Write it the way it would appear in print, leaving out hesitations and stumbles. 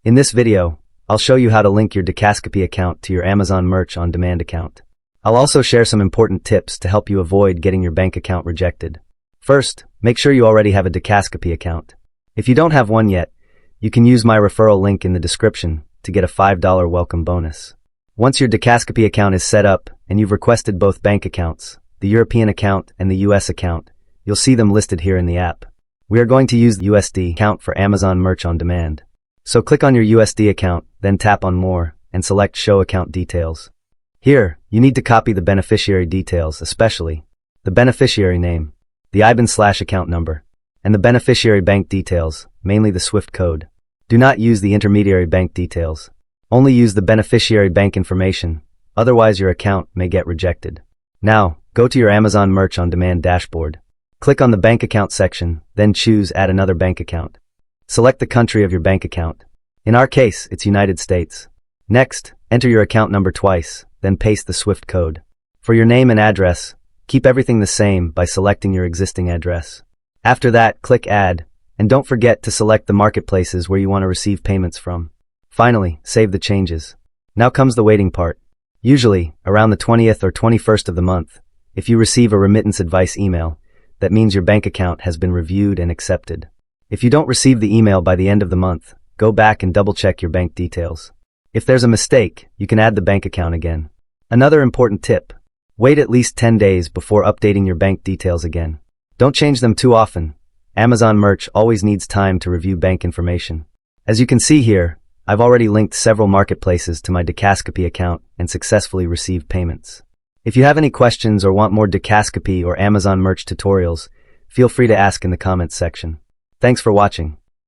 In this video, I'll show you how to link your Ducascopy account to your Amazon Merch on Demand account. I'll also share some important tips to help you avoid getting your bank account rejected. First, make sure you already have a Ducascopy account. If you don't have one yet, you can use my referral link in the description to get a $5 welcome bonus. Once your Ducascopy account is set up and you've requested both bank accounts, the European account and the US account, you'll see them listed here in the app. We are going to use the USD account for Amazon Merch on Demand. So click on your USD account, then tap on More, and select Show Account Details. Here, you need to copy the beneficiary details, especially the beneficiary name, the IBAN/account number, and the beneficiary bank details, mainly the SWIFT code. Do not use the intermediary bank details. Only use the beneficiary bank information, otherwise your account may get rejected. Now, go to your Amazon Merch on Demand dashboard. Click on the Bank Account section, then choose Add Another Bank Account. Select the country of your bank account. In our case, it's United States. Next, enter your account number twice, then paste the SWIFT code. For your name and address, keep everything the same by selecting your existing address. After that, click Add, and don't forget to select the marketplaces where you want to receive payments from. Finally, save the changes. Now comes the waiting part. Usually, around the 20th or 21st of the month, if you receive a remittance advice email, that means your bank account has been reviewed and accepted. If you don't receive the email by the end of the month, go back and double-check your bank details. If there's a mistake, you can add the bank account again. Another important tip: wait at least 10 days before updating your bank details again. Don't change them too often. Amazon Merch always needs time to review bank information. As you can see here, I've already linked several marketplaces to my Ducascopy account and successfully received payments. If you have any questions or want more Ducascopy or Amazon Merch tutorials, feel free to ask in the comments section. Thanks for watching.